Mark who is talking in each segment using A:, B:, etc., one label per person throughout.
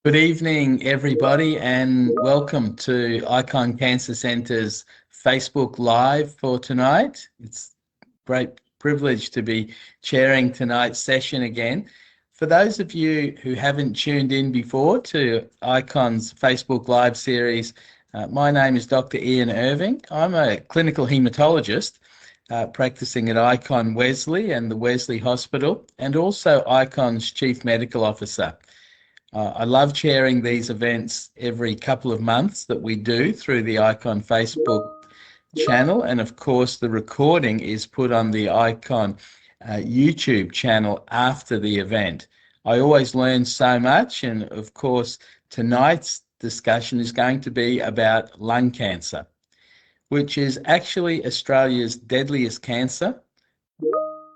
A: Good evening, everybody, and welcome to Icon Cancer Centre's Facebook Live for tonight. It's a great privilege to be chairing tonight's session again. For those of you who haven't tuned in before to Icon's Facebook Live series, my name is Dr. Ian Irving. I'm a clinical haematologist practicing at Icon Wesley and the Wesley Hospital, and also Icon's Chief Medical Officer. I love chairing these events every couple of months that we do through the Icon Facebook channel. And of course, the recording is put on the Icon YouTube channel after the event. I always learn so much. And of course, tonight's discussion is going to be about lung cancer, which is actually Australia's deadliest cancer.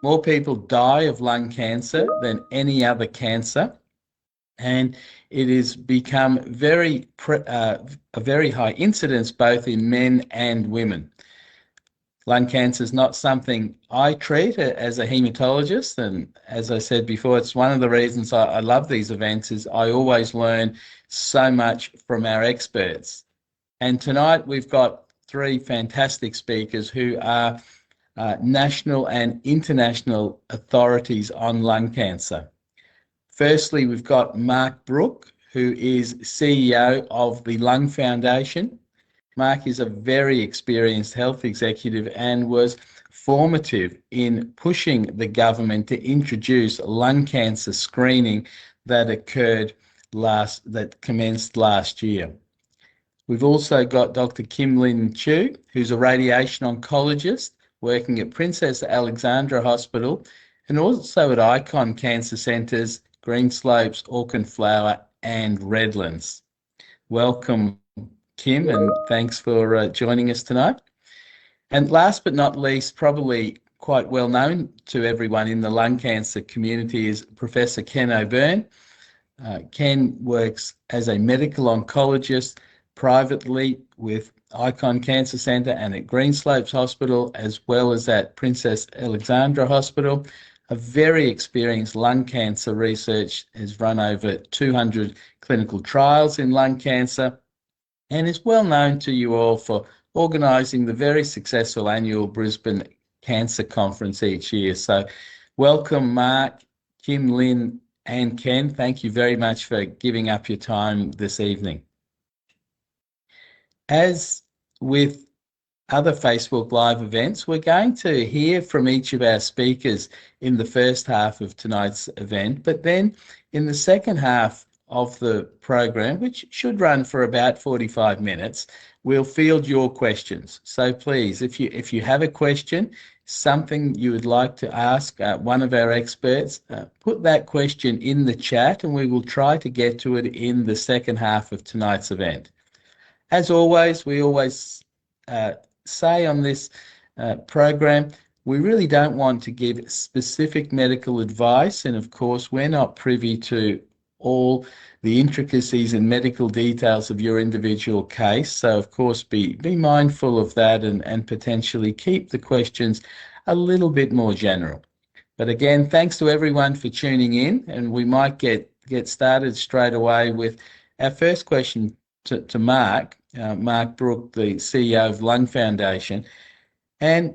A: More people die of lung cancer than any other cancer. And it has become a very high incidence both in men and women. Lung cancer is not something I treat as a haematologist, and as I said before, it's one of the reasons I love these events is I always learn so much from our experts. And tonight we've got three fantastic speakers who are national and international authorities on lung cancer. Firstly, we've got Mark Brook, who is CEO of the Lung Foundation. Mark is a very experienced health executive and was formative in pushing the government to introduce lung cancer screening that commenced last year. We've also got Dr. Kim Lin Chu, who's a radiation oncologist working at Princess Alexandra Hospital and also at Icon Cancer Centres, Greenslopes, Auchenflower and Redlands. Welcome, Kim, and thanks for joining us tonight. And last but not least, probably quite well known to everyone in the lung cancer community is Professor Ken O'Byrne. Ken works as a medical oncologist privately with Icon Cancer Centre and at Greenslopes Hospital, as well as at Princess Alexandra Hospital. A very experienced lung cancer research, has run over 200 clinical trials in lung cancer and is well known to you all for organising the very successful annual Brisbane Cancer Conference each year. So welcome, Mark, Kim Lin and Ken. Thank you very much for giving up your time this evening. As with other Facebook Live events, we're going to hear from each of our speakers in the first half of tonight's event, but then in the second half of the program, which should run for about 45 minutes, we'll field your questions. So please, if you have a question, something you would like to ask one of our experts, put that question in the chat and we will try to get to it in the second half of tonight's event. As always, we always say on this program, we really don't want to give specific medical advice, and of course we're not privy to all the intricacies and medical details of your individual case, so of course be mindful of that and potentially keep the questions a little bit more general. But again, thanks to everyone for tuning in, and we might get started straight away with our first question to Mark Brook, the CEO of Lung Foundation. And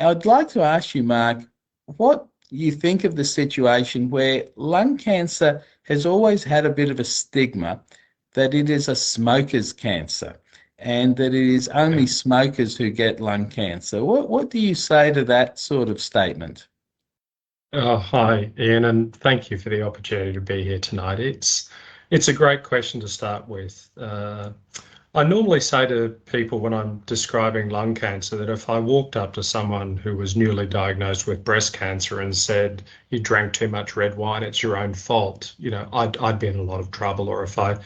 A: I'd like to ask you, Mark, what you think of the situation where lung cancer has always had a bit of a stigma that it is a smoker's cancer and that it is only smokers who get lung cancer. What do you say to that sort of statement?
B: Hi, Ian, and thank you for the opportunity to be here tonight. It's a great question to start with. I normally say to people when I'm describing lung cancer that if I walked up to someone who was newly diagnosed with breast cancer and said, you drank too much red wine, it's your own fault, I'd be in a lot of trouble. Or if I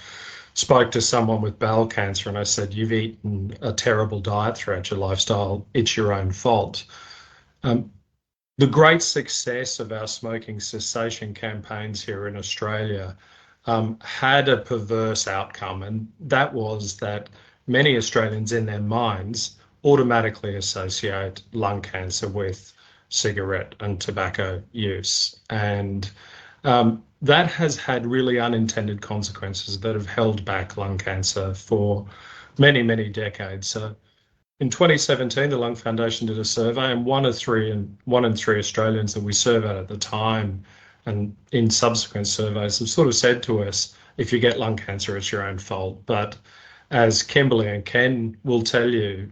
B: spoke to someone with bowel cancer and I said, you've eaten a terrible diet throughout your lifestyle, it's your own fault. The great success of our smoking cessation campaigns here in Australia had a perverse outcome, and that was that many Australians in their minds automatically associate lung cancer with cigarette and tobacco use. And that has had really unintended consequences that have held back lung cancer for many, many decades. So in 2017, the Lung Foundation did a survey, and one in three Australians that we surveyed at the time and in subsequent surveys have sort of said to us, if you get lung cancer, it's your own fault. But as Kimberly and Ken will tell you,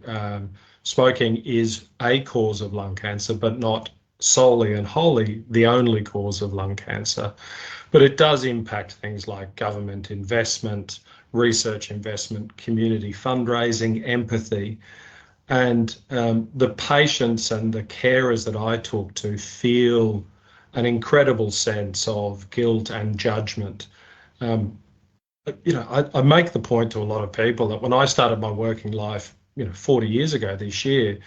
B: smoking is a cause of lung cancer, but not solely and wholly the only cause of lung cancer. But it does impact things like government investment, research investment, community fundraising, empathy. And the patients and the carers that I talk to feel an incredible sense of guilt and judgment. I make the point to a lot of people that when I started my working life, 40 years ago this year,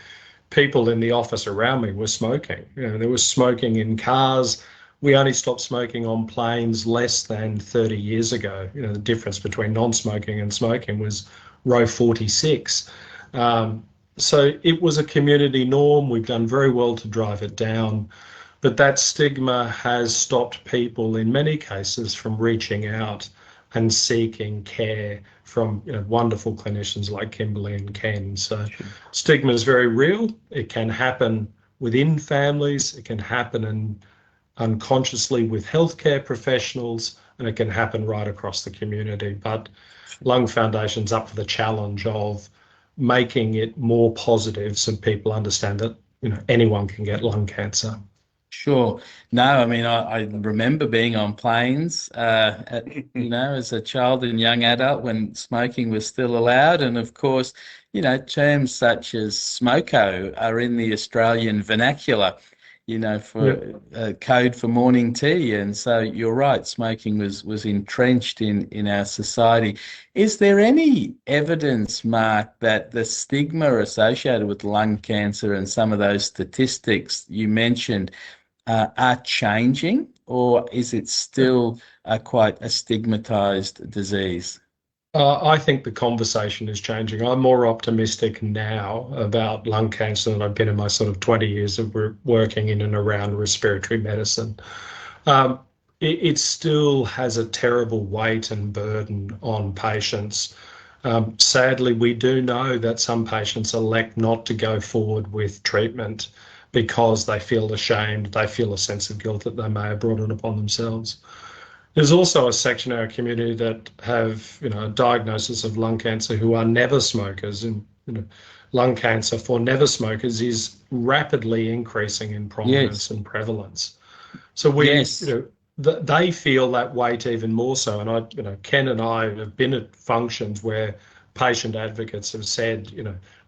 B: people in the office around me were smoking. There was smoking in cars. We only stopped smoking on planes less than 30 years ago. The difference between non-smoking and smoking was row 46. So it was a community norm. We've done very well to drive it down. But that stigma has stopped people in many cases from reaching out and seeking care from wonderful clinicians like Kimberly and Ken. So stigma is very real. It can happen within families. It can happen unconsciously with healthcare professionals, and it can happen right across the community. But Lung Foundation's up for the challenge of making it more positive so people understand that anyone can get lung cancer.
A: Sure. No, I mean, I remember being on planes, as a child and young adult when smoking was still allowed. And of course, terms such as smoko are in the Australian vernacular, for code for morning tea. And so you're right, smoking was entrenched in our society. Is there any evidence, Mark, that the stigma associated with lung cancer and some of those statistics you mentioned are changing, or is it still quite a stigmatized disease?
B: I think the conversation is changing. I'm more optimistic now about lung cancer than I've been in my sort of 20 years of working in and around respiratory medicine. It still has a terrible weight and burden on patients. Sadly, we do know that some patients elect not to go forward with treatment because they feel ashamed, they feel a sense of guilt that they may have brought it upon themselves. There's also a section of our community that have, a diagnosis of lung cancer who are never smokers, and lung cancer for never smokers is rapidly increasing in prominence and prevalence. So they feel that weight even more so. And Ken and I have been at functions where patient advocates have said,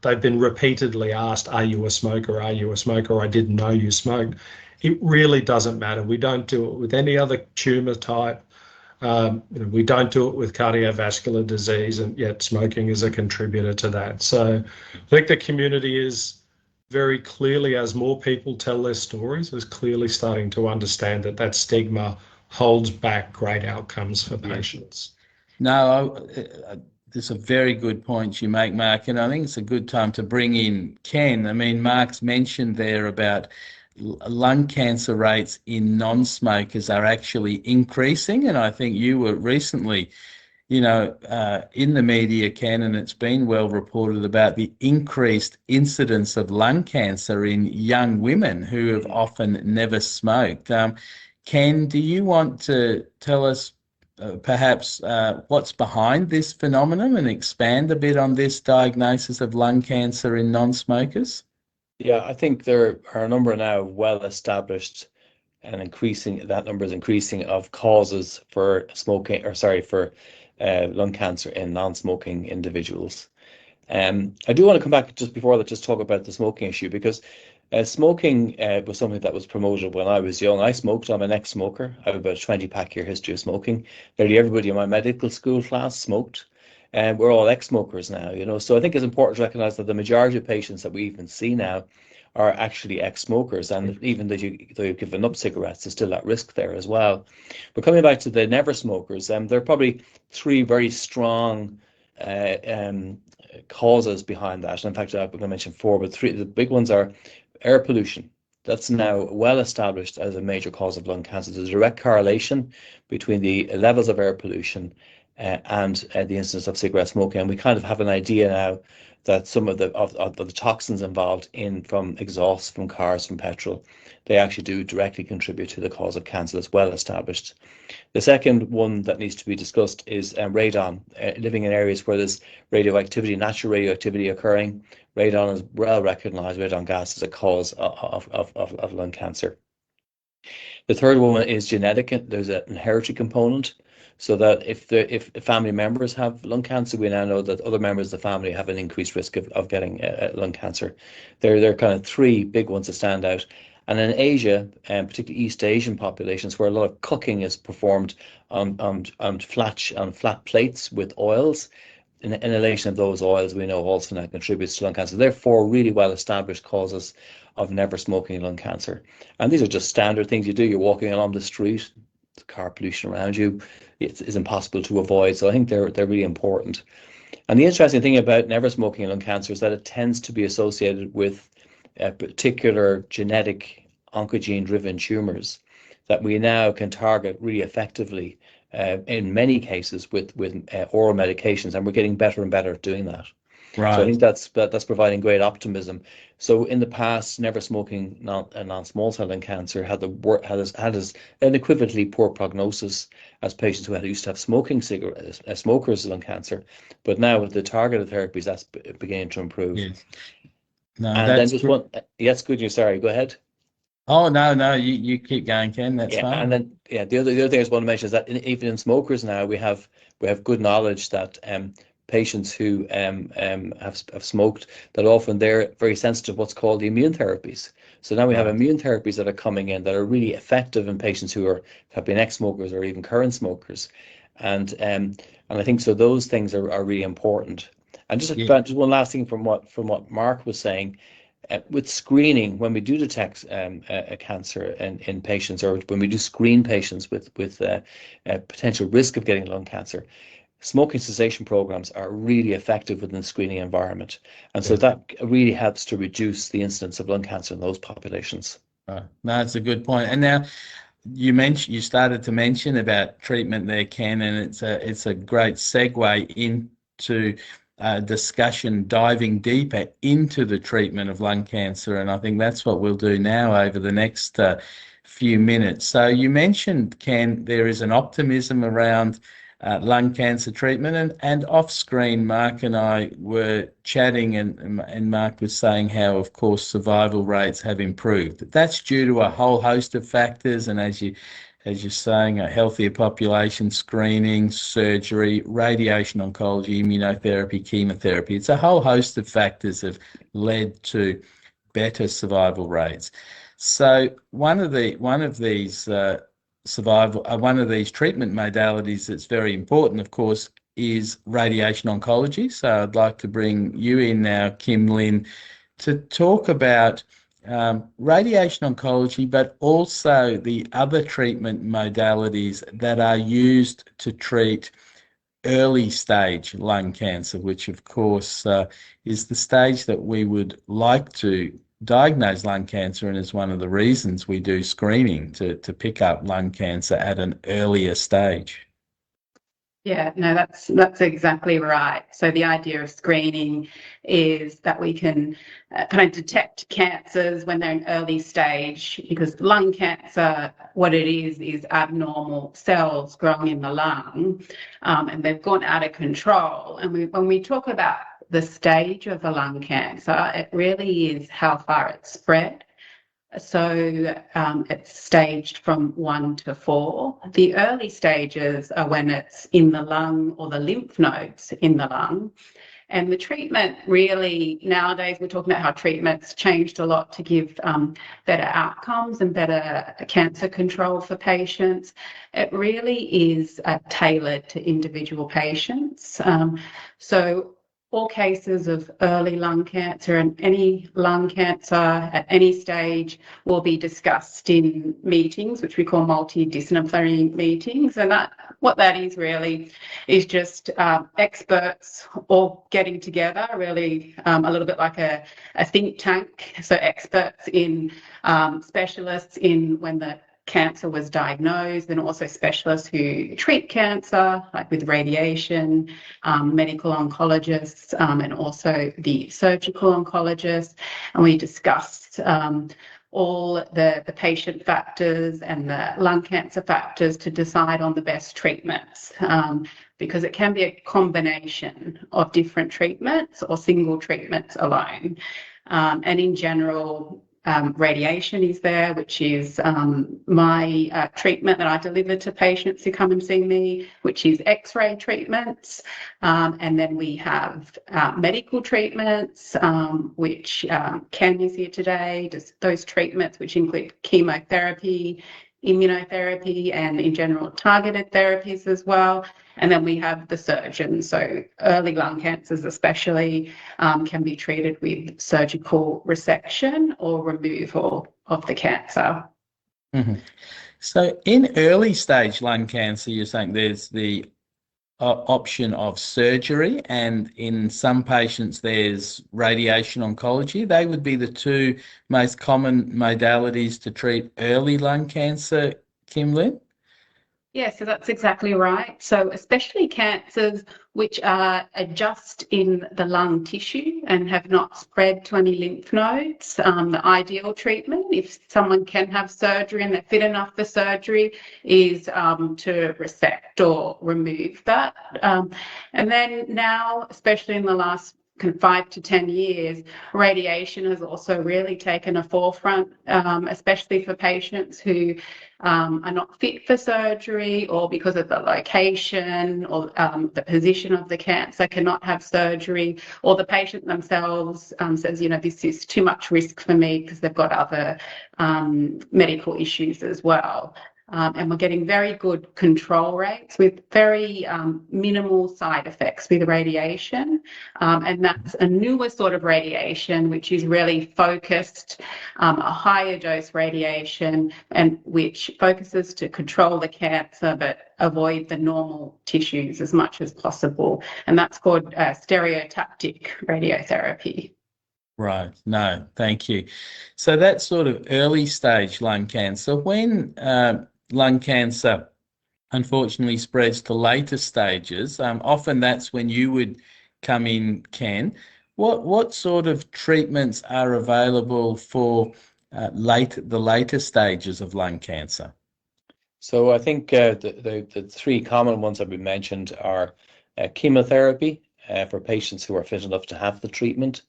B: they've been repeatedly asked, "Are you a smoker? Are you a smoker? I didn't know you smoked." It really doesn't matter. We don't do it with any other tumor type. We don't do it with cardiovascular disease, and yet smoking is a contributor to that. So I think the community is very clearly, as more people tell their stories, is clearly starting to understand that stigma holds back great outcomes for patients.
A: No, there's a very good point you make, Mark, and I think it's a good time to bring in Ken. I mean, Mark's mentioned there about lung cancer rates in non-smokers are actually increasing, and I think you were recently, in the media, Ken, and it's been well reported about the increased incidence of lung cancer in young women who have often never smoked. Ken, do you want to tell us perhaps what's behind this phenomenon and expand a bit on this diagnosis of lung cancer in non-smokers?
C: Yeah, I think there are a number now well-established and that number is increasing of causes for lung cancer in non-smoking individuals. I do want to come back just before that, just talk about the smoking issue, because smoking was something that was promoted when I was young. I smoked. I'm an ex-smoker. I have about a 20-pack year history of smoking. Nearly everybody in my medical school class smoked. And we're all ex-smokers now, So I think it's important to recognize that the majority of patients that we even see now are actually ex-smokers, and even though you've given up cigarettes, there's still that risk there as well. But coming back to the never smokers, there are probably three very strong causes behind that. And in fact, I'm going to mention four, but three. The big ones are air pollution. that's now well established as a major cause of lung cancer. There's a direct correlation between the levels of air pollution and the incidence of cigarette smoking. And we kind of have an idea now that some of the toxins involved from exhaust from cars, from petrol, they actually do directly contribute to the cause of cancer. That's well established. The second one that needs to be discussed is radon. Living in areas where there's radioactivity, natural radioactivity occurring, radon is well recognized, radon gas, as a cause of lung cancer. The third one is genetic. There's an inherited component, so that if family members have lung cancer, we now know that other members of the family have an increased risk of getting lung cancer. There are kind of three big ones that stand out. And in Asia, and particularly East Asian populations, where a lot of cooking is performed on flat plates with oils, inhalation of those oils we know also now contributes to lung cancer. Therefore, really well established causes of never smoking lung cancer. And these are just standard things you do. You're walking along the street, the car pollution around you is impossible to avoid. So I think they're really important. And the interesting thing about never smoking lung cancer is that it tends to be associated with particular genetic oncogene-driven tumors that we now can target really effectively in many cases with oral medications, and we're getting better and better at doing that.
A: Right.
C: So I think that's providing great optimism. So in the past, never smoking non-small cell lung cancer had an equivalently poor prognosis as patients who used to have smokers lung cancer, but now with the targeted therapies, that's beginning to improve.
A: Yes. No,
C: And then just one, yes, good news. Sorry, go ahead.
A: Oh, no, you keep going, Ken. That's
C: Yeah,
A: fine.
C: and then the other thing I just want to mention is that even in smokers now we have good knowledge that patients who have smoked, that often they're very sensitive to what's called the immune therapies. So now we have immune therapies that are coming in that are really effective in patients who have been ex-smokers or even current smokers, and I think so those things are really important. And just one last thing from what Mark was saying. With screening, when we do detect a cancer in patients, or when we do screen patients with potential risk of getting lung cancer, smoking cessation programs are really effective within the screening environment. And so that really helps to reduce the incidence of lung cancer in those populations.
A: No, that's a good point. And now you started to mention about treatment there, Ken, and it's a great segue into discussion diving deeper into the treatment of lung cancer, and I think that's what we'll do now over the next few minutes. So you mentioned, Ken, there is an optimism around lung cancer treatment, and off screen Mark and I were chatting, and Mark was saying how, of course, survival rates have improved. That's due to a whole host of factors, and as you're saying, a healthier population, screening, surgery, radiation oncology, immunotherapy, chemotherapy. It's a whole host of factors have led to better survival rates. So one of these treatment modalities that's very important, of course, is radiation oncology. So I'd like to bring you in now, Kim Lin, to talk about radiation oncology, but also the other treatment modalities that are used to treat early stage lung cancer, which of course is the stage that we would like to diagnose lung cancer, and is one of the reasons we do screening to pick up lung cancer at an earlier stage.
D: Yeah, no, that's exactly right. So the idea of screening is that we can kind of detect cancers when they're in early stage, because lung cancer, what it is abnormal cells growing in the lung, and they've gone out of control. And when we talk about the stage of a lung cancer, it really is how far it's spread. So it's staged from 1 to 4. The early stages are when it's in the lung or the lymph nodes in the lung. And the treatment really, nowadays we're talking about how treatment's changed a lot to give better outcomes and better cancer control for patients. It really is tailored to individual patients. So all cases of early lung cancer and any lung cancer at any stage will be discussed in meetings, which we call multidisciplinary meetings. And what that is really is just experts all getting together, really a little bit like a think tank. So experts in specialists in when the cancer was diagnosed, and also specialists who treat cancer, like with radiation, medical oncologists, and also the surgical oncologists. And we discussed all the patient factors and the lung cancer factors to decide on the best treatments, because it can be a combination of different treatments or single treatments alone. And in general, radiation is there, which is my treatment that I deliver to patients who come and see me, which is X-ray treatments. And then we have medical treatments, which Ken is here today, just those treatments which include chemotherapy, immunotherapy, and in general targeted therapies as well. And then we have the surgeon. So early lung cancers especially can be treated with surgical resection or removal of the cancer.
A: Mm-hmm. So in early stage lung cancer, you're saying there's the option of surgery, and in some patients there's radiation oncology. They would be the two most common modalities to treat early lung cancer, Kimberlyn?
D: Yeah, so that's exactly right. So especially cancers which are just in the lung tissue and have not spread to any lymph nodes, the ideal treatment, if someone can have surgery and they're fit enough for surgery, is to resect or remove that. And then now, especially in the last 5 to 10 years, radiation has also really taken a forefront, especially for patients who are not fit for surgery, or because of the location or the position of the cancer cannot have surgery, or the patient themselves says, this is too much risk for me because they've got other medical issues as well. And we're getting very good control rates with very minimal side effects with radiation. And that's a newer sort of radiation, which is really focused, a higher dose radiation, and which focuses to control the cancer but avoid the normal tissues as much as possible. And that's called stereotactic radiotherapy.
A: Right. No, thank you. So that's sort of early stage lung cancer. When lung cancer unfortunately spreads to later stages, often that's when you would come in, Ken. What sort of treatments are available for the later stages of lung cancer?
C: So I think the three common ones that we mentioned are chemotherapy for patients who are fit enough to have the treatment,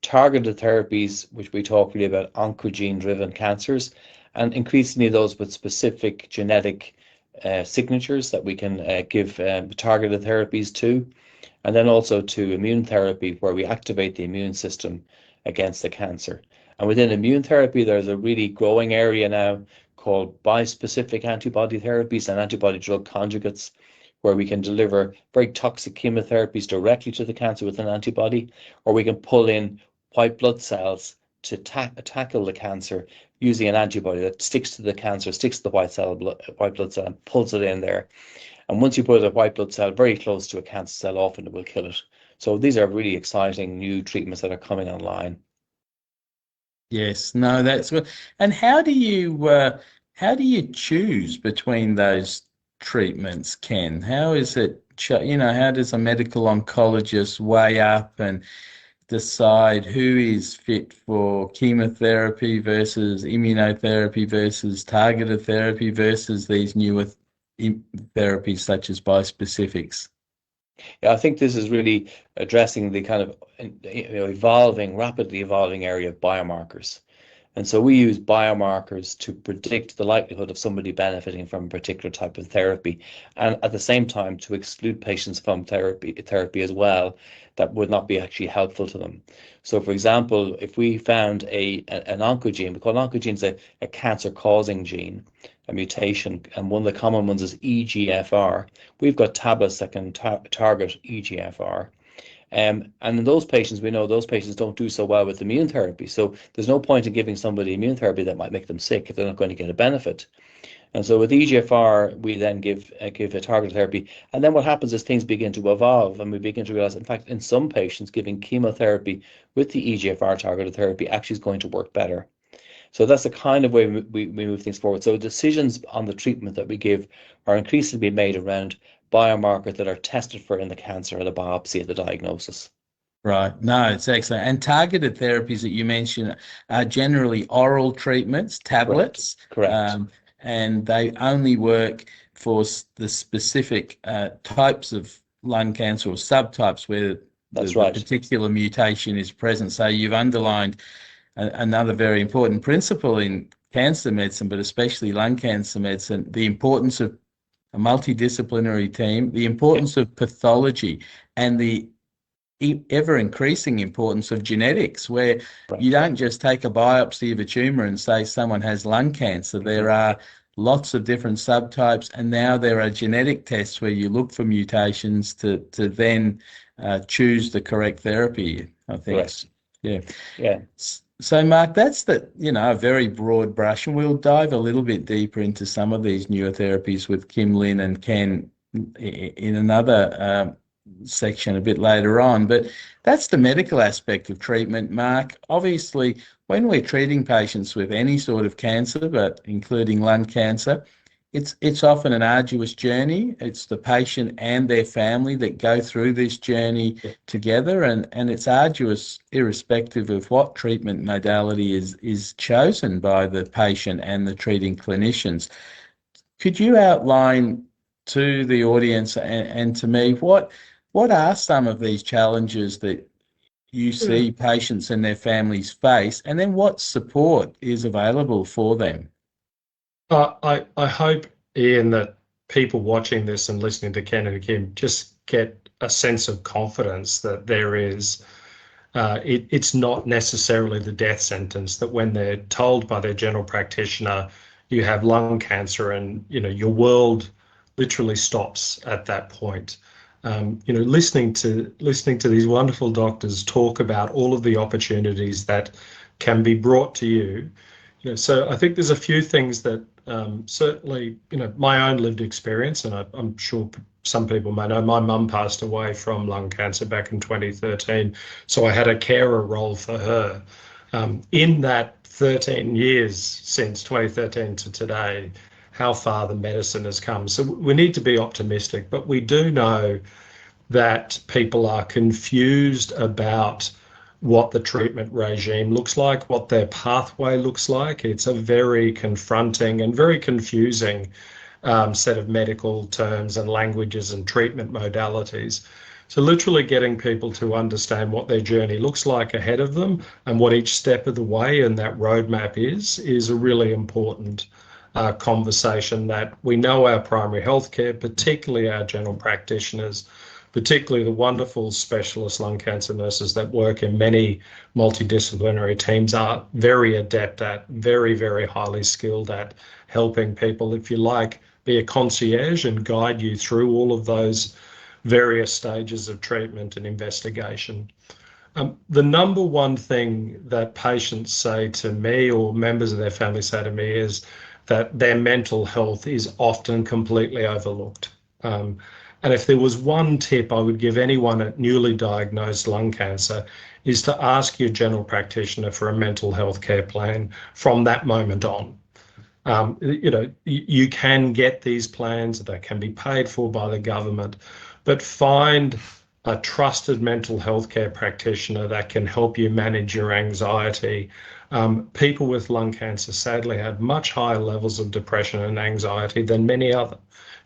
C: targeted therapies, which we talk really about oncogene-driven cancers, and increasingly those with specific genetic signatures that we can give targeted therapies to, and then also to immune therapy, where we activate the immune system against the cancer. And within immune therapy, there's a really growing area now called bispecific antibody therapies and antibody drug conjugates, where we can deliver very toxic chemotherapies directly to the cancer with an antibody, or we can pull in white blood cells to tackle the cancer using an antibody that sticks to the cancer, sticks to the white blood cell and pulls it in there. And once you put a white blood cell very close to a cancer cell, often it will kill it. So these are really exciting new treatments that are coming online.
A: Yes, no, that's good. And how do you choose between those treatments, Ken? How is it, how does a medical oncologist weigh up and decide who is fit for chemotherapy versus immunotherapy versus targeted therapy versus these newer therapies such as bispecifics?
C: Yeah, I think this is really addressing the kind of rapidly evolving area of biomarkers. And so we use biomarkers to predict the likelihood of somebody benefiting from a particular type of therapy, and at the same time to exclude patients from therapy as well that would not be actually helpful to them. So for example, if we found an oncogene, we call oncogenes a cancer-causing gene, a mutation, and one of the common ones is EGFR. We've got tablets that can target EGFR. And in those patients, we know those patients don't do so well with immune therapy. So there's no point in giving somebody immune therapy that might make them sick if they're not going to get a benefit. And so with EGFR, we then give a targeted therapy. And then what happens is things begin to evolve, and we begin to realize, in fact, in some patients, giving chemotherapy with the EGFR targeted therapy actually is going to work better. So that's the kind of way we move things forward. So decisions on the treatment that we give are increasingly made around biomarkers that are tested for in the cancer or the biopsy at the diagnosis.
A: Right. No, it's excellent. And targeted therapies that you mentioned are generally oral treatments, tablets.
C: Correct.
A: And they only work for the specific types of lung cancer or subtypes where the particular mutation is present. So you've underlined another very important principle in cancer medicine, but especially lung cancer medicine, the importance of a multidisciplinary team, the importance of pathology, and the ever increasing importance of genetics, where you don't just take a biopsy of a tumor and say someone has lung cancer. There are lots of different subtypes, and now there are genetic tests where you look for mutations to then choose the correct therapy, I think.
C: Correct.
A: Yeah. So Mark, that's a very broad brush, and we'll dive a little bit deeper into some of these newer therapies with Kim, Lynn and Ken in another section a bit later on. But that's the medical aspect of treatment, Mark. Obviously, when we're treating patients with any sort of cancer, but including lung cancer, it's often an arduous journey. It's the patient and their family that go through this journey together, and it's arduous irrespective of what treatment modality is chosen by the patient and the treating clinicians. Could you outline to the audience and to me what are some of these challenges that you see patients and their families face, and then what support is available for them?
B: I hope, Ian, that people watching this and listening to Ken and Kim just get a sense of confidence that there is, it's not necessarily the death sentence, that when they're told by their general practitioner, you have lung cancer, and your world literally stops at that point. Listening to these wonderful doctors talk about all of the opportunities that can be brought to you. So I think there's a few things that certainly, my own lived experience, and I'm sure some people may know, my mum passed away from lung cancer back in 2013. So I had a carer role for her. In that 13 years since 2013 to today, how far the medicine has come. So we need to be optimistic, but we do know that people are confused about what the treatment regime looks like, what their pathway looks like. It's a very confronting and very confusing set of medical terms and languages and treatment modalities. So literally getting people to understand what their journey looks like ahead of them and what each step of the way and that roadmap is a really important conversation that we know our primary healthcare, particularly our general practitioners, particularly the wonderful specialist lung cancer nurses that work in many multidisciplinary teams, are very adept at, very, very highly skilled at helping people, if you like, be a concierge and guide you through all of those various stages of treatment and investigation. The number one thing that patients say to me or members of their family say to me is that their mental health is often completely overlooked. And if there was one tip I would give anyone at newly diagnosed lung cancer, is to ask your general practitioner for a mental health care plan from that moment on. You can get these plans, they can be paid for by the government, but find a trusted mental health care practitioner that can help you manage your anxiety. People with lung cancer sadly have much higher levels of depression and anxiety than many other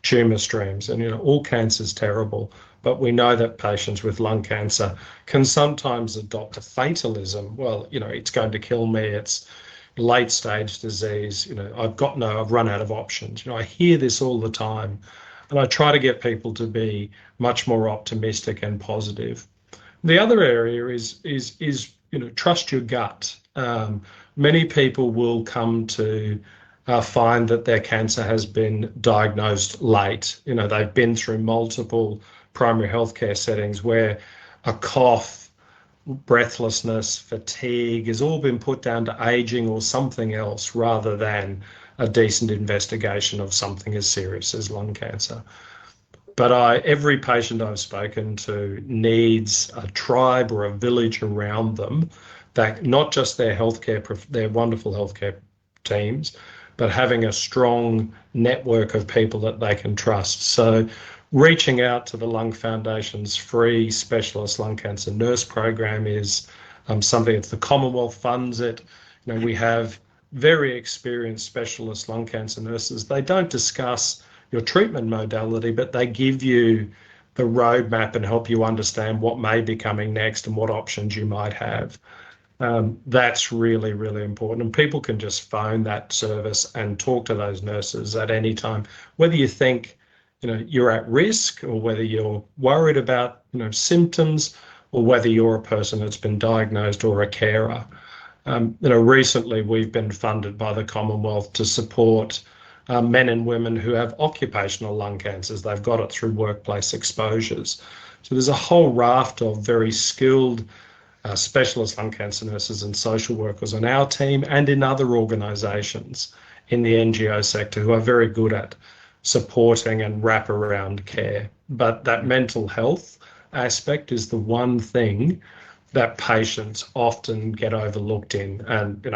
B: tumor streams. And all cancer is terrible, but we know that patients with lung cancer can sometimes adopt a fatalism. Well, it's going to kill me. It's late stage disease. I've run out of options. I hear this all the time, and I try to get people to be much more optimistic and positive. The other area is trust your gut. Many people will come to find that their cancer has been diagnosed late. They've been through multiple primary healthcare settings where a cough, breathlessness, fatigue has all been put down to aging or something else rather than a decent investigation of something as serious as lung cancer. But every patient I've spoken to needs a tribe or a village around them, that not just their wonderful healthcare teams, but having a strong network of people that they can trust. So reaching out to the Lung Foundation's free specialist lung cancer nurse program is something that the Commonwealth funds it. We have very experienced specialist lung cancer nurses. They don't discuss your treatment modality, but they give you the roadmap and help you understand what may be coming next and what options you might have. That's really, really important. And people can just phone that service and talk to those nurses at any time, whether you think you're at risk or whether you're worried about symptoms or whether you're a person that's been diagnosed or a carer. Recently we've been funded by the Commonwealth to support men and women who have occupational lung cancers. They've got it through workplace exposures. So there's a whole raft of very skilled specialist lung cancer nurses and social workers on our team and in other organisations in the NGO sector who are very good at supporting and wraparound care. But that mental health aspect is the one thing that patients often get overlooked in. And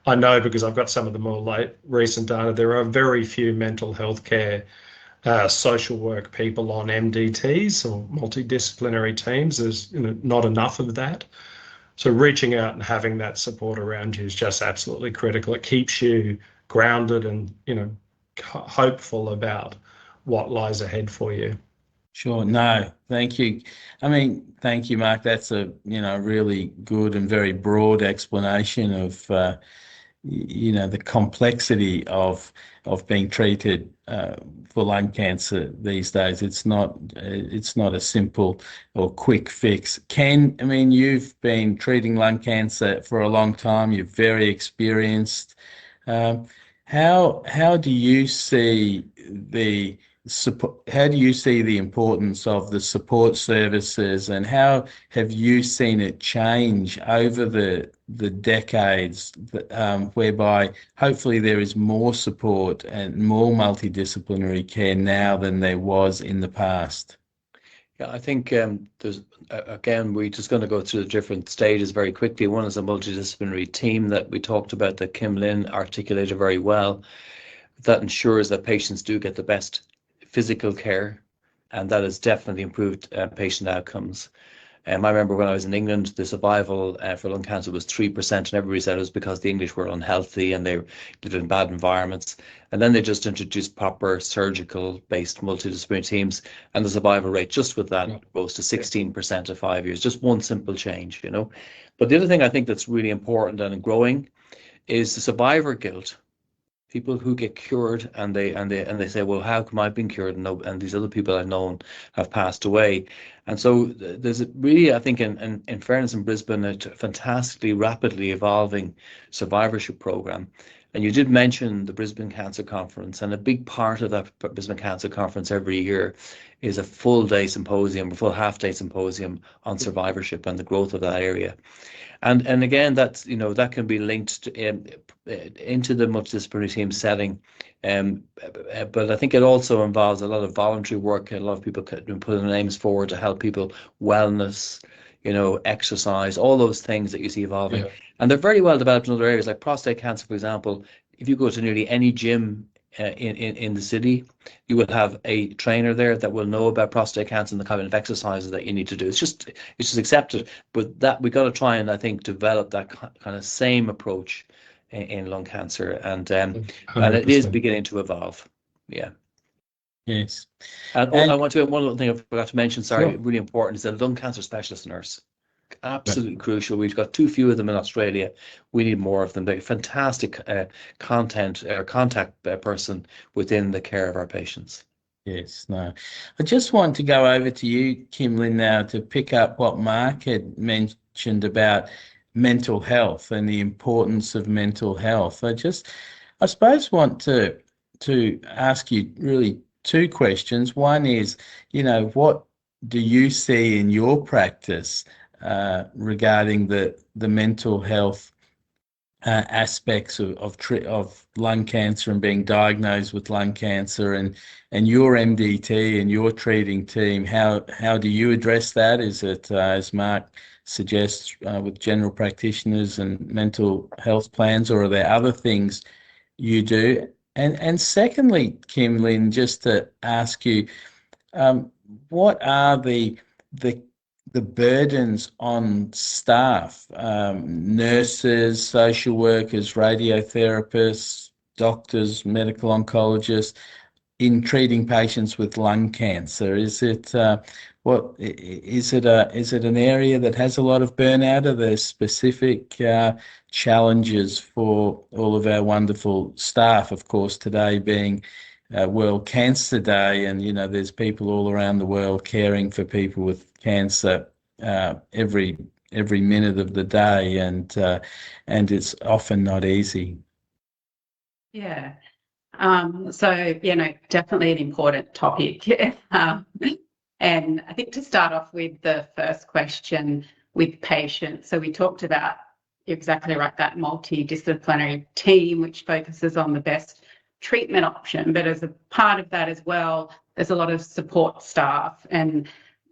B: I know, because I've got some of the more recent data, there are very few mental health care social work people on MDTs or multidisciplinary teams. There's not enough of that. So reaching out and having that support around you is just absolutely critical. It keeps you grounded and hopeful about what lies ahead for you.
A: Sure. No, thank you. Thank you, Mark. That's a really good and very broad explanation of the complexity of being treated for lung cancer these days. It's not a simple or quick fix. You've been treating lung cancer for a long time. You're very experienced. How do you see the importance of the support services, and how have you seen it change over the decades, whereby hopefully there is more support and more multidisciplinary care now than there was in the past?
C: Yeah, I think there's, again, we're just going to go through the different stages very quickly. One is a multidisciplinary team that we talked about, that Kim Lynn articulated very well, that ensures that patients do get the best physical care, and that has definitely improved patient outcomes. I remember when I was in England, the survival for lung cancer was 3%, and everybody said it was because the English were unhealthy and they lived in bad environments. And then they just introduced proper surgical-based multidisciplinary teams, and the survival rate just with that rose to 16% at 5 years. Just one simple change, But the other thing I think that's really important and growing is the survivor guilt. People who get cured and they say, well, how come I've been cured and these other people I've known have passed away? And so there's really, I think, in fairness, in Brisbane, a fantastically rapidly evolving survivorship program. And you did mention the Brisbane Cancer Conference, and a big part of that Brisbane Cancer Conference every year is a full day symposium, a full half-day symposium on survivorship and the growth of that area. And again, that's that can be linked into the multidisciplinary team setting, but I think it also involves a lot of voluntary work. A lot of people put their names forward to help people, wellness, exercise, all those things that you see evolving, and they're very well developed in other areas, like prostate cancer, for example. If you go to nearly any gym in the city, you will have a trainer there that will know about prostate cancer and the kind of exercises that you need to do. It's just accepted, but that we got to try and, I think, develop that kind of same approach in lung cancer, and it is beginning to evolve. Yeah.
A: Yes.
C: And I want to, one little thing I forgot to mention, sorry, really important, is a lung cancer specialist nurse. Absolutely crucial. We've got too few of them in Australia. We need more of them. They're fantastic contact person within the care of our patients.
A: Yes, no. I just want to go over to you, Kim Lynn, now to pick up what Mark had mentioned about mental health and the importance of mental health. I suppose want to ask you really two questions. One is, what do you see in your practice regarding the mental health aspects of lung cancer and being diagnosed with lung cancer, and your MDT and your treating team? How do you address that? Is it, as Mark suggests, with general practitioners and mental health plans, or are there other things you do? And secondly, Kim Lynn, just to ask you, what are the burdens on staff, nurses, social workers, radiotherapists, doctors, medical oncologists, in treating patients with lung cancer? Is it is it an area that has a lot of burnout? Are there specific challenges for all of our wonderful staff? Of course, today being World Cancer Day, and there's people all around the world caring for people with cancer every minute of the day, and it's often not easy.
D: Yeah. So, definitely an important topic. And I think to start off with the first question with patients, so we talked about, you're exactly right, that multidisciplinary team which focuses on the best treatment option, but as a part of that as well, there's a lot of support staff, and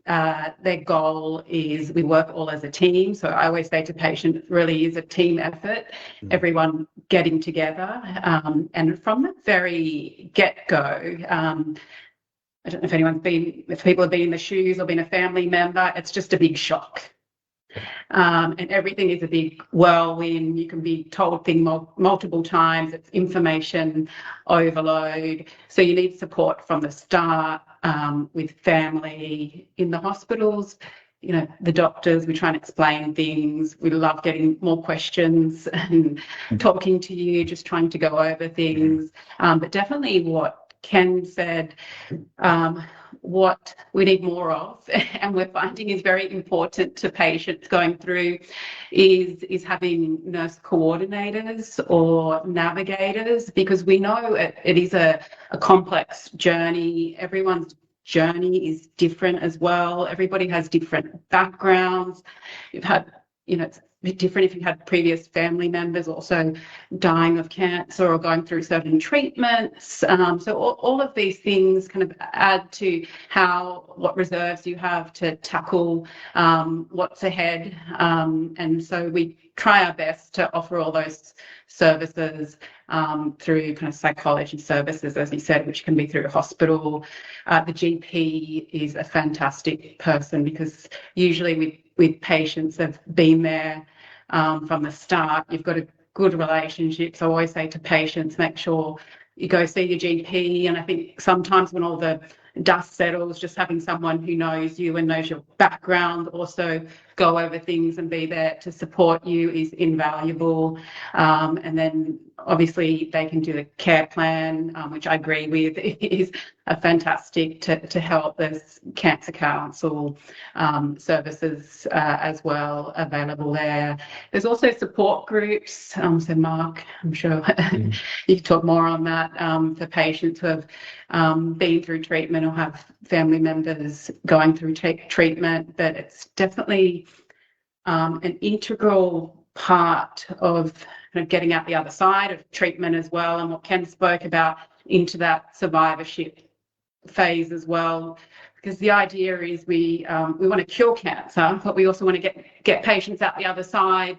D: their goal is we work all as a team. So I always say to patients, it really is a team effort, everyone getting together. And from the very get-go, I don't know if people have been in the shoes or been a family member, it's just a big shock. And everything is a big whirlwind. You can be told things multiple times. It's information overload. So you need support from the start, with family in the hospitals. The doctors, we try and explain things. We love getting more questions and talking to you, just trying to go over things. But definitely what Ken said, what we need more of, and we're finding is very important to patients going through, is having nurse coordinators or navigators, because we know it is a complex journey. Everyone's journey is different as well. Everybody has different backgrounds. You've had, it's a bit different if you've had previous family members also dying of cancer or going through certain treatments. So all of these things kind of add to what reserves you have to tackle what's ahead. And so we try our best to offer all those services through kind of psychology services, as you said, which can be through a hospital. The GP is a fantastic person, because usually with patients have been there from the start. You've got a good relationship. So I always say to patients, make sure you go see your GP. And I think sometimes when all the dust settles, just having someone who knows you and knows your background, also go over things and be there to support you, is invaluable. And then obviously they can do the care plan, which I agree with is a fantastic to help. There's Cancer Council services as well available there. There's also support groups. So Mark, I'm sure you can talk more on that, for patients who have been through treatment or have family members going through treatment. But it's definitely an integral part of kind of getting out the other side of treatment as well, and what Ken spoke about into that survivorship phase as well. Because the idea is we want to cure cancer, but we also want to get patients out the other side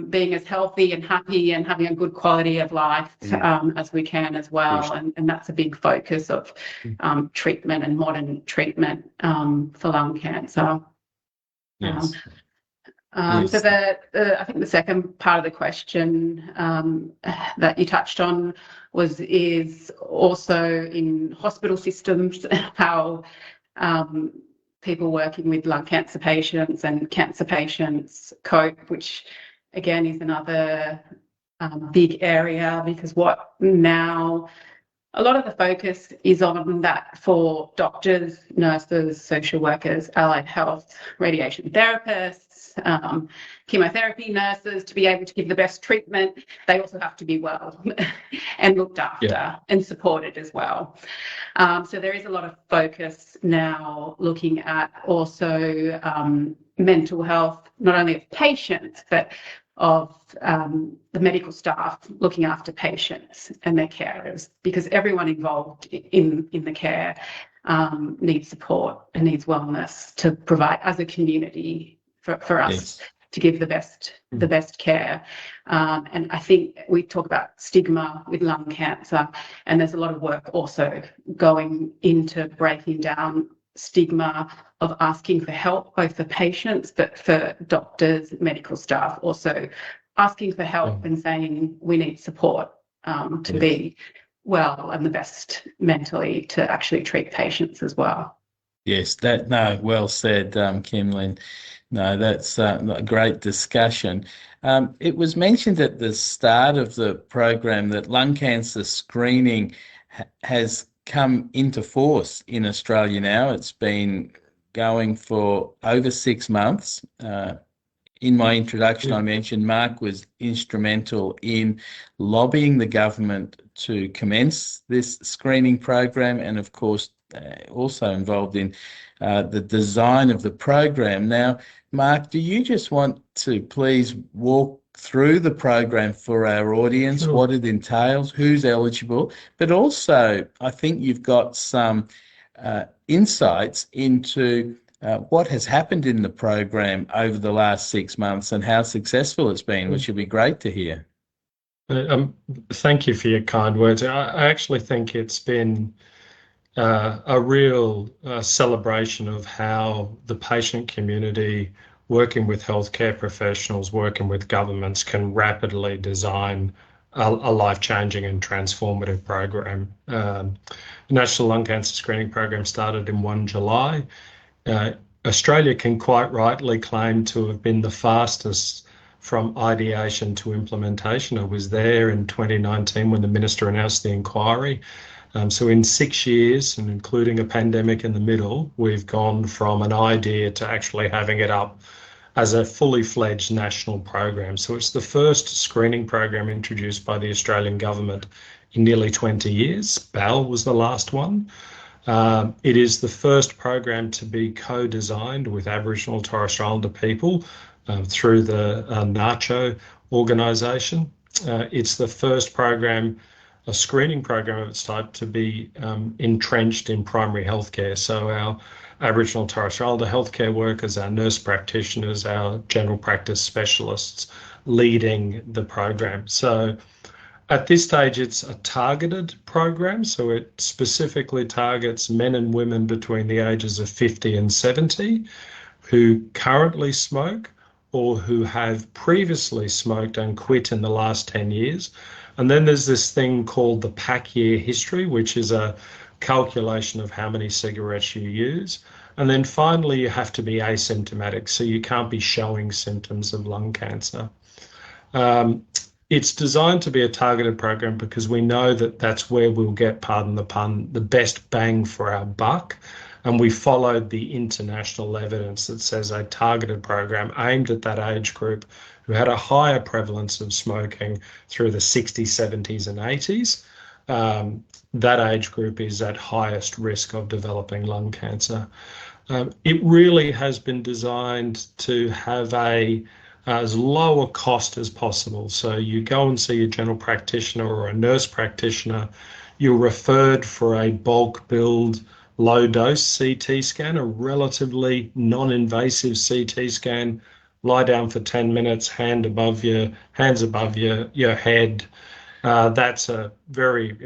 D: being as healthy and happy and having a good quality of life as we can as well. And that's a big focus of treatment and modern treatment for lung cancer.
A: Yes.
D: So I think the second part of the question that you touched on is also in hospital systems, how people working with lung cancer patients and cancer patients cope, which again is another big area, because what now a lot of the focus is on that for doctors, nurses, social workers, allied health, radiation therapists, chemotherapy nurses to be able to give the best treatment. They also have to be well and looked after and supported as well. So there is a lot of focus now looking at also mental health, not only of patients, but of the medical staff looking after patients and their carers, because everyone involved in the care needs support and needs wellness to provide as a community for us to give the best care. And I think we talk about stigma with lung cancer, and there's a lot of work also going into breaking down stigma of asking for help, both for patients, but for doctors, medical staff, also asking for help and saying we need support to be well and the best mentally to actually treat patients as well.
A: Yes, well said, Kimlin. No, that's a great discussion. It was mentioned at the start of the program that lung cancer screening has come into force in Australia now. It's been going for over 6 months. In my introduction, I mentioned Mark was instrumental in lobbying the government to commence this screening program, and of course also involved in the design of the program. Now, Mark, do you just want to please walk through the program for our audience,
B: Sure.
A: What it entails, who's eligible, but also I think you've got some insights into what has happened in the program over the last 6 months and how successful it's been, which would be great to hear.
B: Thank you for your kind words. I actually think it's been a real celebration of how the patient community, working with healthcare professionals, working with governments, can rapidly design a life-changing and transformative program. The National Lung Cancer Screening Program started in 1 July. Australia can quite rightly claim to have been the fastest from ideation to implementation. I was there in 2019 when the Minister announced the inquiry. So in 6 years, and including a pandemic in the middle, we've gone from an idea to actually having it up as a fully fledged national program. So it's the first screening program introduced by the Australian government in nearly 20 years. BAL was the last one. It is the first program to be co-designed with Aboriginal and Torres Strait Islander people through the NACHO organisation. It's the first program, a screening program of its type, to be entrenched in primary healthcare. So our Aboriginal and Torres Strait Islander healthcare workers, our nurse practitioners, our general practice specialists leading the program. So at this stage, it's a targeted program. So it specifically targets men and women between the ages of 50 and 70 who currently smoke or who have previously smoked and quit in the last 10 years. And then there's this thing called the pack year history, which is a calculation of how many cigarettes you use. And then finally, you have to be asymptomatic, so you can't be showing symptoms of lung cancer. It's designed to be a targeted program because we know that that's where we'll get, pardon the pun, the best bang for our buck. And we followed the international evidence that says a targeted program aimed at that age group who had a higher prevalence of smoking through the 60s, 70s and 80s. That age group is at highest risk of developing lung cancer. It really has been designed to have as low a cost as possible. So you go and see a general practitioner or a nurse practitioner, you're referred for a bulk billed low dose CT scan, a relatively non-invasive CT scan. Lie down for 10 minutes, hands above your head. That's a very,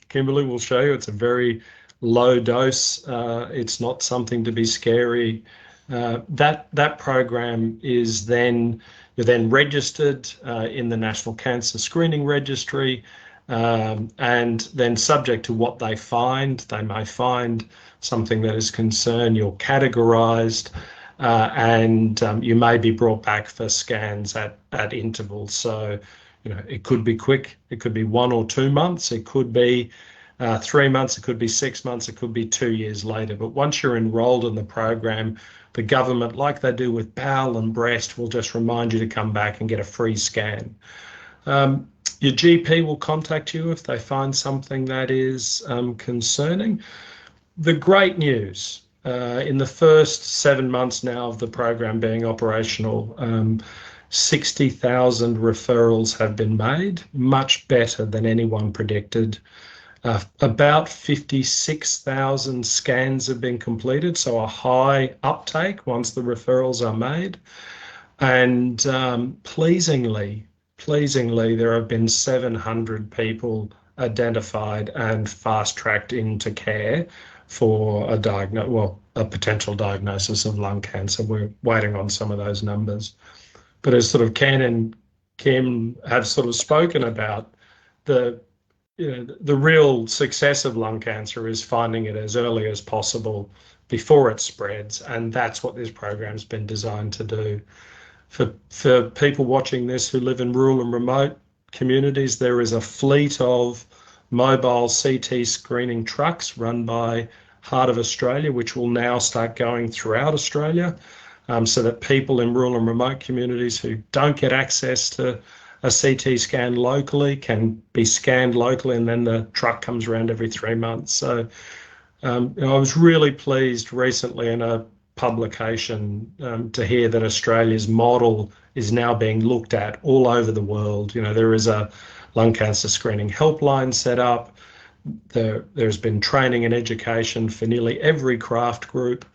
B: Kimberly will show you, it's a very low dose. It's not something to be scary. That program is you're then registered in the National Cancer Screening Registry, and then subject to what they find, they may find something that is concern, you're categorized, and you may be brought back for scans at intervals. So, it could be quick, it could be 1 or 2 months, it could be 3 months, it could be 6 months, it could be 2 years later. But once you're enrolled in the program, the government, like they do with bowel and breast, will just remind you to come back and get a free scan. Your GP will contact you if they find something that is concerning. The great news, in the first 7 months now of the program being operational, 60,000 referrals have been made, much better than anyone predicted. About 56,000 scans have been completed, so a high uptake once the referrals are made. And pleasingly, there have been 700 people identified and fast-tracked into care for a potential diagnosis of lung cancer. We're waiting on some of those numbers. But as sort of Ken and Kim have sort of spoken about, the real success of lung cancer is finding it as early as possible before it spreads, and that's what this program's been designed to do. For people watching this who live in rural and remote communities, there is a fleet of mobile CT screening trucks run by Heart of Australia, which will now start going throughout Australia, so that people in rural and remote communities who don't get access to a CT scan locally can be scanned locally, and then the truck comes around every 3 months. So I was really pleased recently in a publication to hear that Australia's model is now being looked at all over the world. There is a lung cancer screening helpline set up. There's been training and education for nearly every craft group.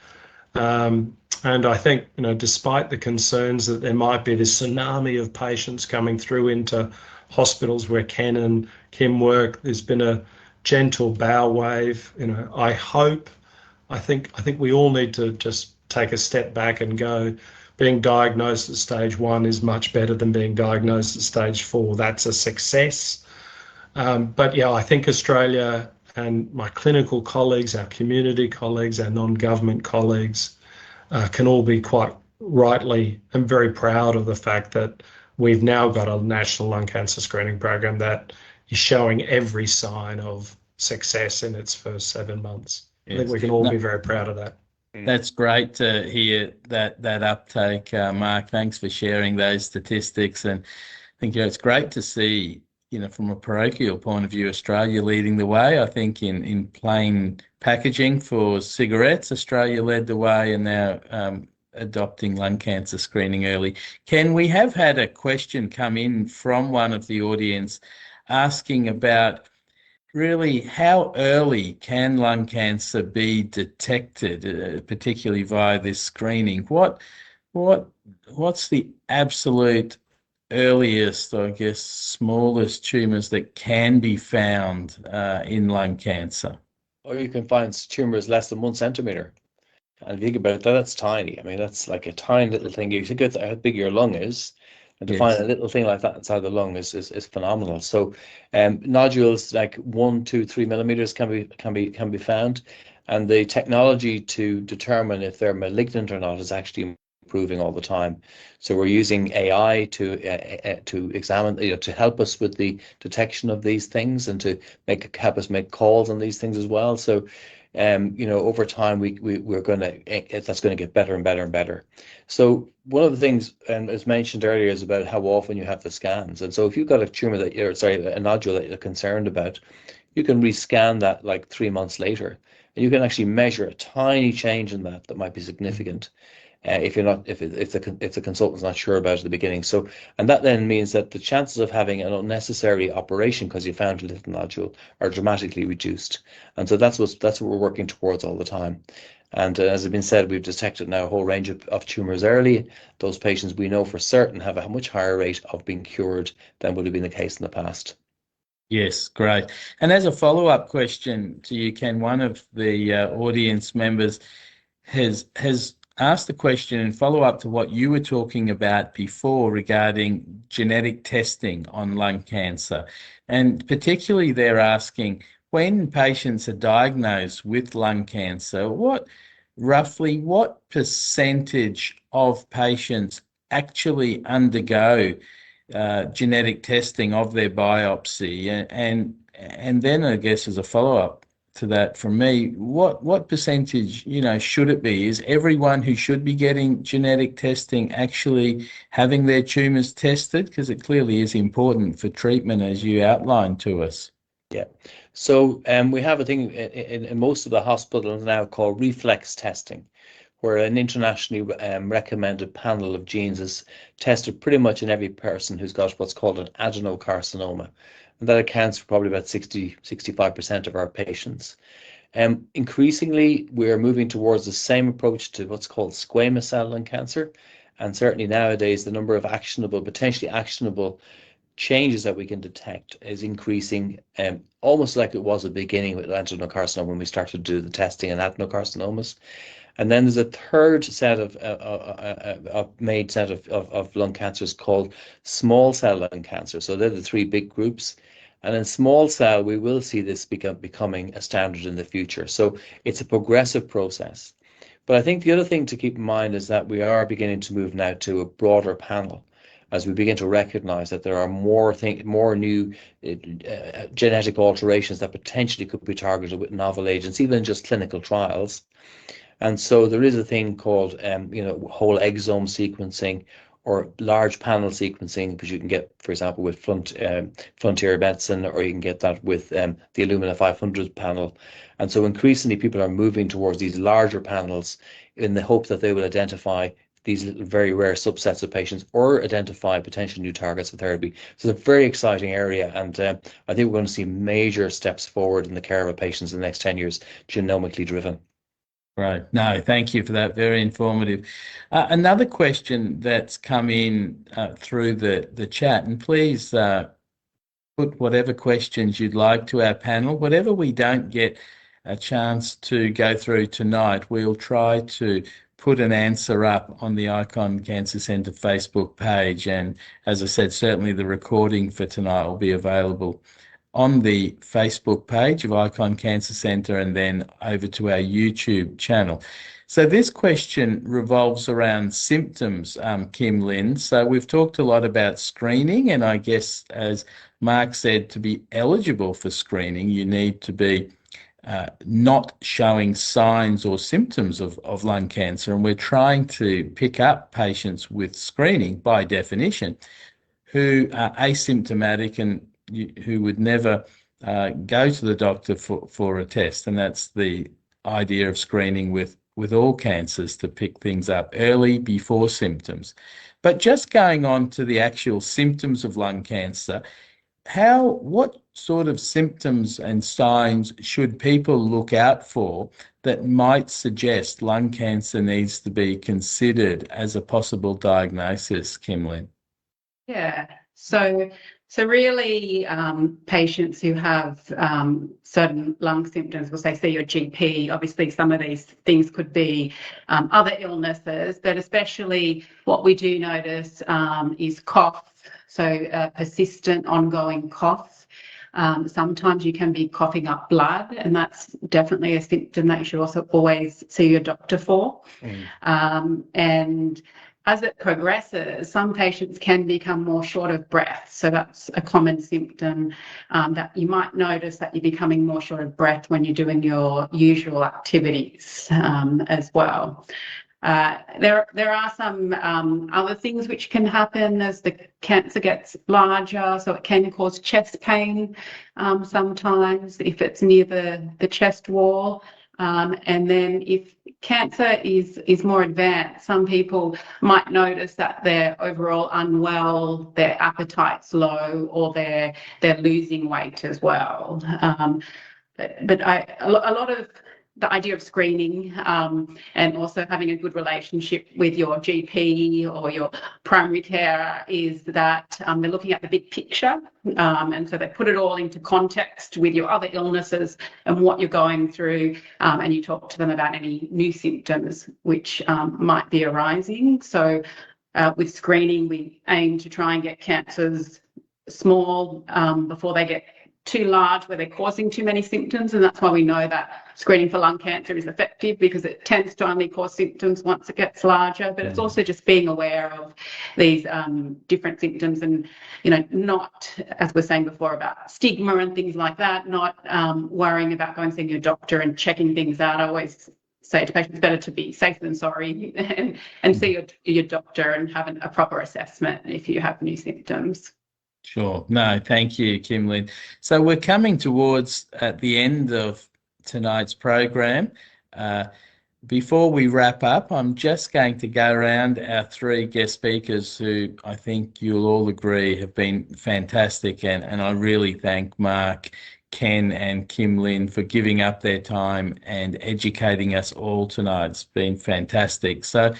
B: And I think, despite the concerns that there might be this tsunami of patients coming through into hospitals where Ken and Kim work, there's been a gentle bow wave. I think we all need to just take a step back and go, being diagnosed at stage 1 is much better than being diagnosed at stage 4. That's a success. But yeah, I think Australia and my clinical colleagues, our community colleagues, our non-government colleagues can all be quite rightly and very proud of the fact that we've now got a national lung cancer screening program that is showing every sign of success in its first 7 months. Yes. I think we can all be very proud of that.
A: That's great to hear that uptake, Mark. Thanks for sharing those statistics. And I think it's great to see, from a parochial point of view, Australia leading the way. I think in plain packaging for cigarettes, Australia led the way, and now adopting lung cancer screening early. Ken, we have had a question come in from one of the audience asking about really how early can lung cancer be detected, particularly via this screening. What's the absolute earliest, I guess, smallest tumours that can be found in lung cancer?
C: Or you can find tumours less than 1 centimetre. And if you think about it, that's tiny. I mean, that's like a tiny little thing. You think about how big your lung is, and to find a little thing like that inside the lung is phenomenal. So nodules like 1, 2, 3 millimeters can be found, and the technology to determine if they're malignant or not is actually improving all the time. So we're using AI to examine, to help us with the detection of these things and to help us make calls on these things as well. So over time we're going to that's going to get better and better and better. So one of the things, as mentioned earlier, is about how often you have the scans. And so if you've got a tumor a nodule that you're concerned about, you can rescan that like 3 months later, and you can actually measure a tiny change in that might be significant. If the consultant's not sure about it at the beginning. So, and that then means that the chances of having an unnecessary operation because you found a little nodule are dramatically reduced. And so that's what we're working towards all the time. And as has been said, we've detected now a whole range of tumours early. Those patients we know for certain have a much higher rate of being cured than would have been the case in the past.
A: Yes, great. And as a follow-up question to you, Ken, one of the audience members has asked the question in follow-up to what you were talking about before regarding genetic testing on lung cancer. And particularly they're asking, when patients are diagnosed with lung cancer, what percentage of patients actually undergo genetic testing of their biopsy, And then I guess as a follow-up to that from me, what percentage, should it be? Is everyone who should be getting genetic testing actually having their tumours tested? Because it clearly is important for treatment, as you outlined to us.
C: Yeah. So we have a thing in most of the hospitals now called reflex testing, where an internationally recommended panel of genes is tested pretty much in every person who's got what's called an adenocarcinoma. And that accounts for probably about 65% of our patients. Increasingly, we're moving towards the same approach to what's called squamous cell lung cancer. And certainly nowadays, the number of potentially actionable changes that we can detect is increasing, almost like it was at the beginning with adenocarcinoma when we started to do the testing in adenocarcinomas. And then there's a third set of lung cancers called small cell lung cancer. So they're the three big groups. And in small cell, we will see this becoming a standard in the future. So it's a progressive process. But I think the other thing to keep in mind is that we are beginning to move now to a broader panel as we begin to recognize that there are more new genetic alterations that potentially could be targeted with novel agents, even just clinical trials. And so there is a thing called, whole exome sequencing or large panel sequencing, because you can get, for example, with Frontier Medicine, or you can get that with the Illumina 500 panel. And so increasingly people are moving towards these larger panels in the hope that they will identify these very rare subsets of patients or identify potential new targets of therapy. So it's a very exciting area, and I think we're going to see major steps forward in the care of patients in the next 10 years, genomically driven.
A: Right. No, thank you for that. Very informative. Another question that's come in through the chat, and please put whatever questions you'd like to our panel. Whatever we don't get a chance to go through tonight, we'll try to put an answer up on the Icon Cancer Centre Facebook page. And as I said, certainly the recording for tonight will be available on the Facebook page of Icon Cancer Centre and then over to our YouTube channel. So this question revolves around symptoms, Kim Lynn. So we've talked a lot about screening, and I guess, as Mark said, to be eligible for screening, you need to be not showing signs or symptoms of lung cancer. And we're trying to pick up patients with screening by definition who are asymptomatic and who would never go to the doctor for a test. And that's the idea of screening with all cancers, to pick things up early before symptoms. But just going on to the actual symptoms of lung cancer, what sort of symptoms and signs should people look out for that might suggest lung cancer needs to be considered as a possible diagnosis, Kim Lynn?
D: Yeah, so really, patients who have certain lung symptoms will say, see your GP. Obviously, some of these things could be other illnesses, but especially what we do notice is cough. So persistent, ongoing cough. Sometimes you can be coughing up blood, and that's definitely a symptom that you should also always see your doctor for. And as it progresses, some patients can become more short of breath. So that's a common symptom that you might notice, that you're becoming more short of breath when you're doing your usual activities as well. There are some other things which can happen as the cancer gets larger. So it can cause chest pain sometimes if it's near the chest wall. And then if cancer is more advanced, some people might notice that they're overall unwell, their appetite's low, or they're losing weight as well. But a lot of the idea of screening and also having a good relationship with your GP or your primary care is that they're looking at the big picture, and so they put it all into context with your other illnesses and what you're going through, and you talk to them about any new symptoms which might be arising. So with screening, we aim to try and get cancers small before they get too large where they're causing too many symptoms, and that's why we know that screening for lung cancer is effective, because it tends to only cause symptoms once it gets larger. But it's also just being aware of these different symptoms, and not, as we're saying before, about stigma and things like that, not worrying about going seeing your doctor and checking things out. I always say to patients, better to be safe than sorry, and see your doctor and have a proper assessment if you have new symptoms.
A: Sure. No, thank you, Kim-Lynn. So we're coming towards at the end of tonight's program. Before we wrap up, I'm just going to go around our three guest speakers who I think you'll all agree have been fantastic, and I really thank Mark, Ken and Kim-Lynn for giving up their time and educating us all tonight. It's been fantastic. So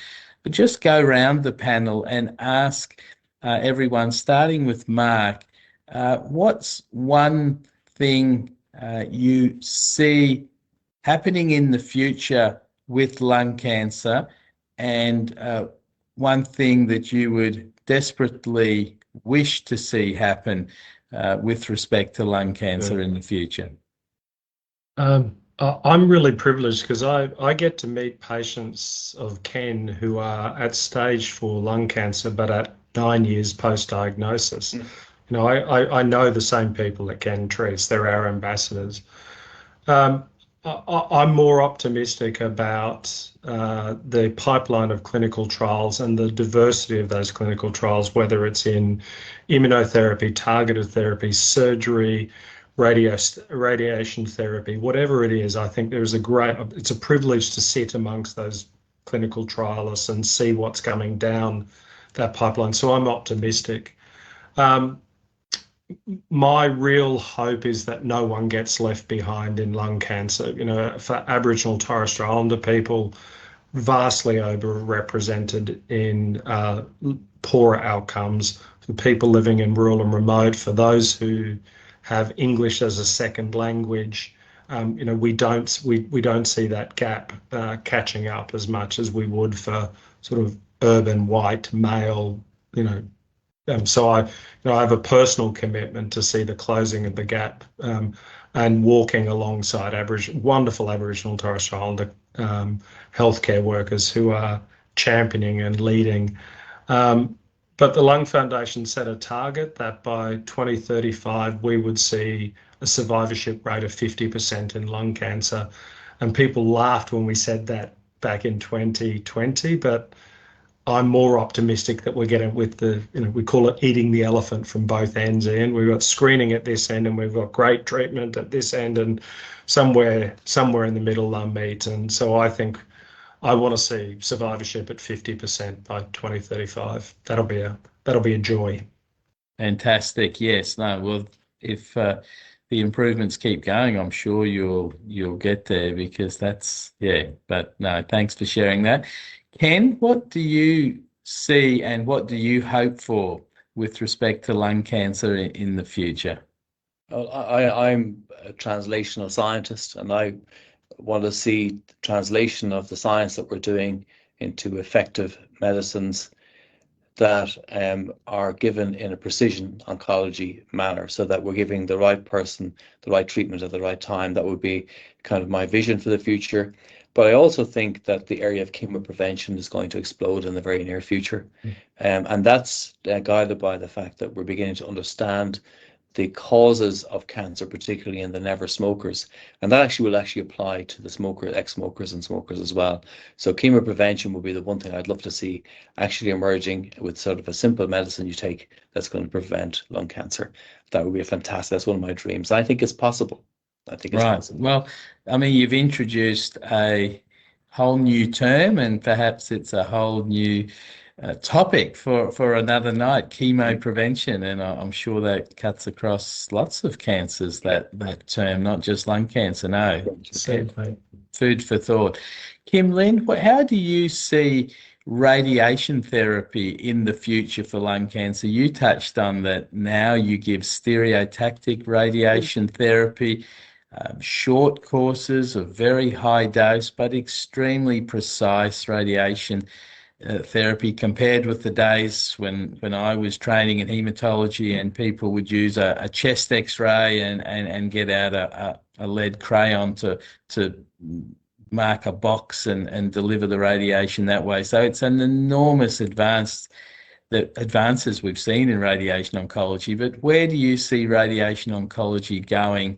A: we'll just go around the panel and ask everyone, starting with Mark, what's one thing you see happening in the future with lung cancer, and one thing that you would desperately wish to see happen with respect to lung cancer in the future?
B: I'm really privileged because I get to meet patients of Ken who are at stage 4 lung cancer, but at 9 years post-diagnosis. I know the same people that Ken treats. They're our ambassadors. I'm more optimistic about the pipeline of clinical trials and the diversity of those clinical trials, whether it's in immunotherapy, targeted therapy, surgery, radiation therapy, whatever it is. I think it's a privilege to sit amongst those clinical trialists and see what's coming down that pipeline. So I'm optimistic. My real hope is that no one gets left behind in lung cancer. For Aboriginal and Torres Strait Islander people, vastly overrepresented in poorer outcomes. For people living in rural and remote, for those who have English as a second language, we don't see that gap catching up as much as we would for sort of urban white male. So I have a personal commitment to see the closing of the gap and walking alongside wonderful Aboriginal and Torres Strait Islander healthcare workers who are championing and leading. But the Lung Foundation set a target that by 2035 we would see a survivorship rate of 50% in lung cancer. And people laughed when we said that back in 2020, but I'm more optimistic that we're getting with we call it eating the elephant from both ends, Ian. We've got screening at this end and we've got great treatment at this end, and somewhere in the middle they'll meet. And so I think I want to see survivorship at 50% by 2035. That'll be a joy.
A: Fantastic. Yes. No. Well, if the improvements keep going, I'm sure you'll get there, because that's But no, thanks for sharing that. Ken, what do you see and what do you hope for with respect to lung cancer in the future?
C: Well, I'm a translational scientist, and I want to see the translation of the science that we're doing into effective medicines that are given in a precision oncology manner, so that we're giving the right person the right treatment at the right time. That would be kind of my vision for the future. But I also think that the area of chemo prevention is going to explode in the very near future. And that's guided by the fact that we're beginning to understand the causes of cancer, particularly in the never smokers. And that will apply to the ex-smokers and smokers as well. So chemo prevention will be the one thing I'd love to see actually emerging with sort of a simple medicine you take that's going to prevent lung cancer. That would be that's one of my dreams. I think it's possible. I think it's possible.
A: Well, I mean, you've introduced a whole new term, and perhaps it's a whole new topic for another night, chemo prevention, and I'm sure that cuts across lots of cancers, that term, not just lung cancer. No, food for thought. Kim-Lynn, how do you see radiation therapy in the future for lung cancer? You touched on that. Now you give stereotactic radiation therapy, short courses of very high dose but extremely precise radiation. therapy compared with the days when I was training in hematology and people would use a chest X-ray and get out a lead crayon to mark a box and deliver the radiation that way. So it's an enormous advances we've seen in radiation oncology. But where do you see radiation oncology going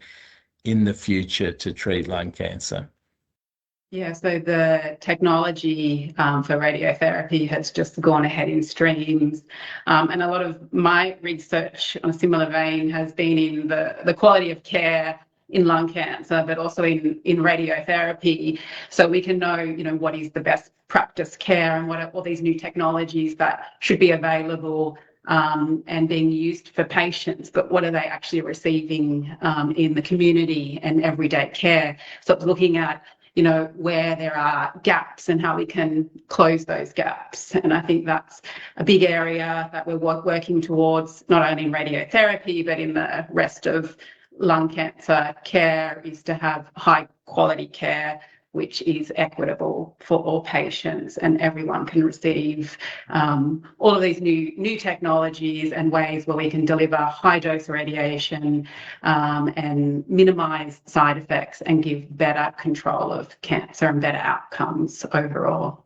A: in the future to treat lung cancer?
D: Yeah, so the technology for radiotherapy has just gone ahead in streams. And a lot of my research on a similar vein has been in the quality of care in lung cancer, but also in radiotherapy. So we can know, what is the best practice care and what are all these new technologies that should be available and being used for patients, but what are they actually receiving in the community and everyday care? So it's looking at where there are gaps and how we can close those gaps. And I think that's a big area that we're working towards, not only in radiotherapy, but in the rest of lung cancer care, is to have high quality care, which is equitable for all patients, and everyone can receive all of these new technologies and ways where we can deliver high dose radiation and minimize side effects and give better control of cancer and better outcomes overall.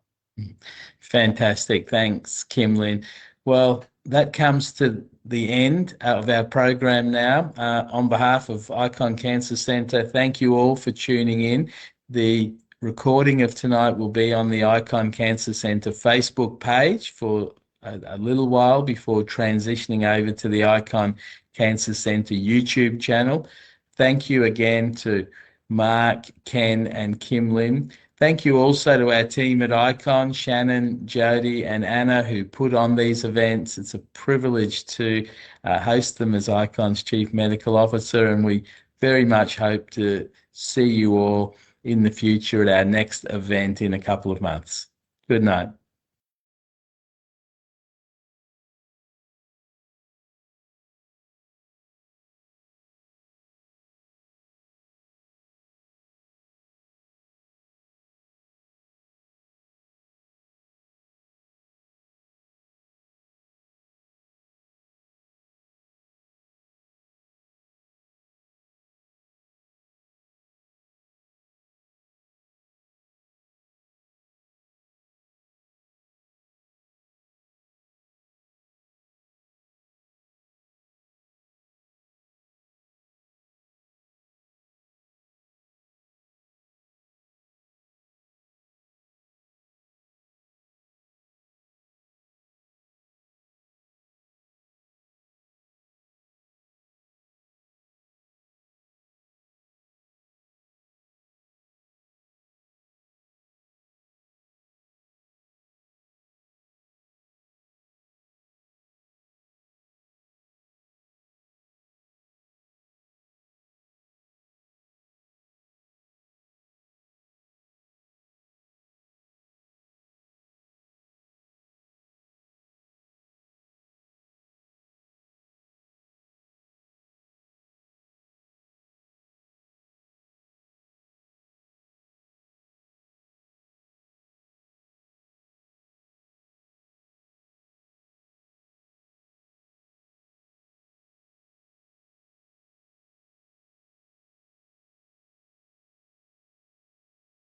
A: Fantastic. Thanks, Kimlin. Well, that comes to the end of our program now. On behalf of Icon Cancer Centre, thank you all for tuning in. The recording of tonight will be on the Icon Cancer Centre Facebook page for a little while before transitioning over to the Icon Cancer Centre YouTube channel. Thank you again to Mark, Ken and Kimlin. Thank you also to our team at Icon, Shannon, Jody and Anna, who put on these events. It's a privilege to host them as Icon's Chief Medical Officer, and we very much hope to see you all in the future at our next event in a couple of months. Good night.